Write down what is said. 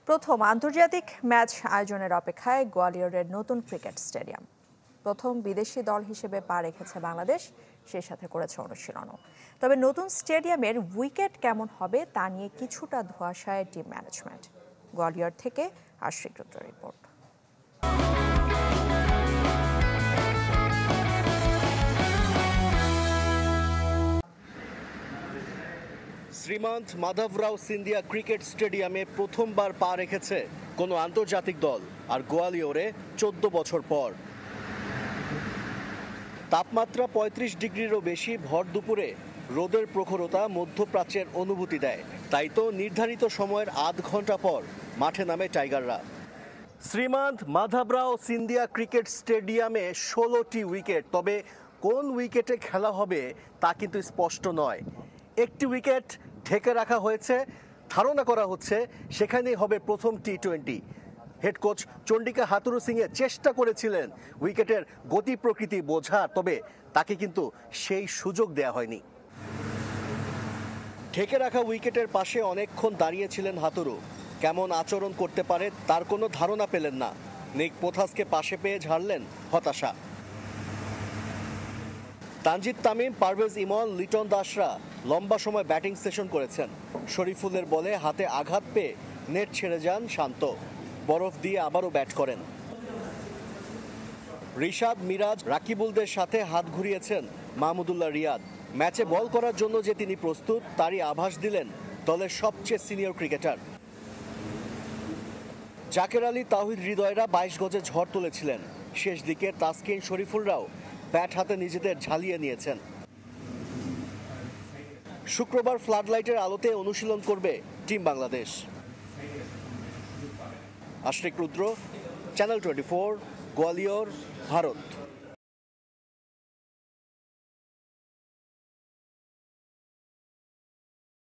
প্রথম আন্তর্জাতিক ম্যাচ আয়োজনের অপেক্ষায় গোয়ালিয়রের নতুন ক্রিকেট স্টেডিয়াম। প্রথম বিদেশি দল হিসেবে পা রেখেছে বাংলাদেশ, সেই সাথে করেছে অনুশীলনও। তবে নতুন স্টেডিয়ামের উইকেট কেমন হবে তা নিয়ে কিছুটা ধোঁয়াশায় টিম ম্যানেজমেন্ট। গোয়ালিয়র থেকে আশিক রুদ্র রিপোর্ট। শ্রীমন্ত মাধবরাও সিন্ধিয়া ক্রিকেট স্টেডিয়ামে প্রথমবার পা রেখেছে কোনো আন্তর্জাতিক দল, আর গোয়ালিয়রে 14 বছর পর। তাপমাত্রা 35 ডিগ্রিরও বেশি ভর দুপুরে রোদের প্রখরতা মধ্যপ্রাচ্যের অনুভূতি দেয়। তাই তো নির্ধারিত সময়ের আধ ঘন্টা পর মাঠে নামে টাইগাররা। শ্রীমন্ত মাধবরাও সিন্ধিয়া ক্রিকেট স্টেডিয়ামে 16টি উইকেট, তবে কোন উইকেটে খেলা হবে তা কিন্তু স্পষ্ট নয়। একটি উইকেট ঢেকে রাখা হয়েছে, ধারণা করা হচ্ছে সেখানেই হবে প্রথম টি-20। হেড কোচ চন্ডিকা হাথুরু সিংয়ে চেষ্টা করেছিলেন উইকেটের গতি প্রকৃতি বোঝার, তবে তাকে কিন্তু সেই সুযোগ দেয়া হয়নি। ঢেকে রাখা উইকেটের পাশে অনেকক্ষণ দাঁড়িয়েছিলেন হাথুরু। কেমন আচরণ করতে পারে তার কোনো ধারণা পেলেন না। নিক পোথাসকে পাশে পেয়ে ঝাড়লেন হতাশা। তানজিদ তামিম, পারভেজ ইমন, লিটন দাসরা লম্বা সময় ব্যাটিং সেশন করেছেন। শরীফুলের বলে হাতে আঘাত পেয়ে নেট ছেড়ে যান শান্ত। বরফ দিয়ে আবারও ব্যাট করেন। রিশাদ, মিরাজ, রাকিবুলদের সাথে হাত ঘুরিয়েছেন মাহমুদুল্লাহ রিয়াদ। ম্যাচে বল করার জন্য যে তিনি প্রস্তুত তারই আভাস দিলেন দলের সবচেয়ে সিনিয়র ক্রিকেটার। জাকের আলী, তাওহিদ হৃদয়রা 22 গজে ঝড় তুলেছিলেন। শেষ দিকে তাসকিন, শরীফুলরাও ব্যাট হাতে নিজেদের ঝালিয়ে নিয়েছেন। শুক্রবার ফ্লাডলাইটের আলোতে অনুশীলন করবে টিম বাংলাদেশ। আশিক রুদ্র, চ্যানেল 24, গোয়ালিয়র, ভারত।